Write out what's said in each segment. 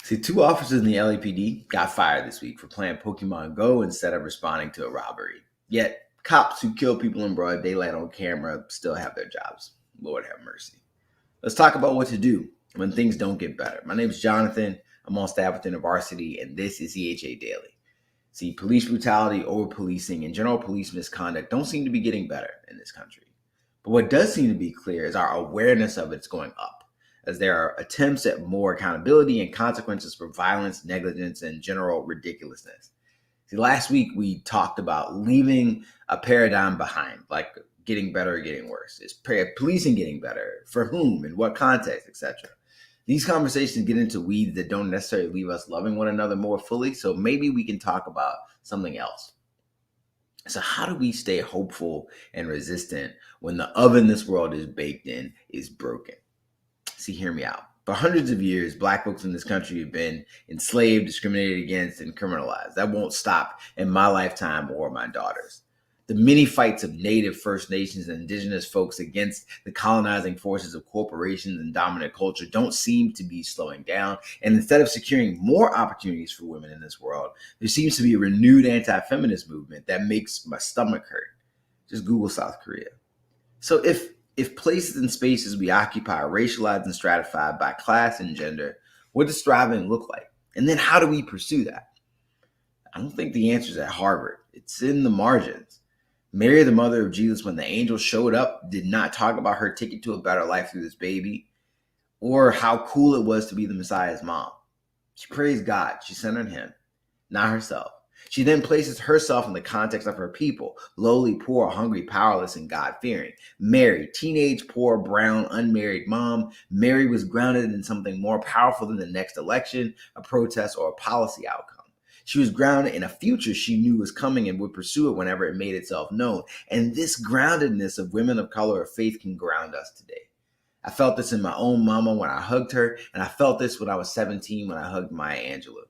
See, two officers in the LAPD got fired this week for playing Pokemon Go instead of responding to a robbery. Yet, cops who kill people in broad daylight on camera still have their jobs. Lord have mercy. Let's talk about what to do when things don't get better. My name is Jonathan. I'm on staff within the varsity, and this is EHA Daily. See, police brutality, over policing, and general police misconduct don't seem to be getting better in this country. But what does seem to be clear is our awareness of it's going up, as there are attempts at more accountability and consequences for violence, negligence, and general ridiculousness. See, last week we talked about leaving a paradigm behind, like getting better or getting worse. Is policing getting better? For whom? In what context, etc. These conversations get into weeds that don't necessarily leave us loving one another more fully, so maybe we can talk about something else. So how do we stay hopeful and resistant when the oven this world is baked in is broken? See, hear me out. For hundreds of years, Black folks in this country have been enslaved, discriminated against, and criminalized. That won't stop in my lifetime or my daughter's. The many fights of Native, First Nations, and Indigenous folks against the colonizing forces of corporations and dominant culture don't seem to be slowing down. And instead of securing more opportunities for women in this world, there seems to be a renewed anti-feminist movement that makes my stomach hurt. Just Google South Korea. So if places and spaces we occupy are racialized and stratified by class and gender, what does thriving look like? And then how do we pursue that? I don't think the answer is at Harvard. It's in the margins. Mary, the mother of Jesus, when the angel showed up, did not talk about her ticket to a better life through this baby or how cool it was to be the Messiah's mom. She praised God. She centered him, not herself. She then places herself in the context of her people, lowly, poor, hungry, powerless, and God-fearing. Mary, teenage, poor, brown, unmarried mom. Mary was grounded in something more powerful than the next election, a protest, or a policy outcome. She was grounded in a future she knew was coming and would pursue it whenever it made itself known. And this groundedness of women of color of faith can ground us today. I felt this in my own mama when I hugged her, and I felt this when I was 17 when I hugged Maya Angelou.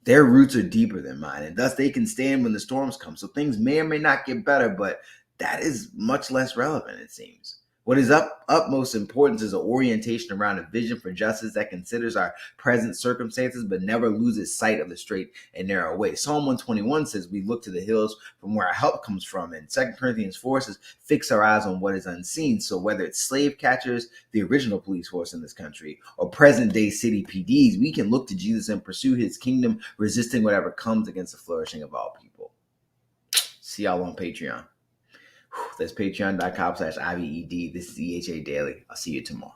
Their roots are deeper than mine, and thus they can stand when the storms come. So things may or may not get better, but that is much less relevant, it seems. What is utmost importance is an orientation around a vision for justice that considers our present circumstances but never loses sight of the straight and narrow way. Psalm 121 says we look to the hills from where our help comes from, and 2 Corinthians 4 says fix our eyes on what is unseen. So whether it's slave catchers, the original police force in this country, or present-day city PDs, we can look to Jesus and pursue his kingdom, resisting whatever comes against the flourishing of all people. See y'all on Patreon. That's patreon.com/IVED. This is EHA Daily. I'll see you tomorrow.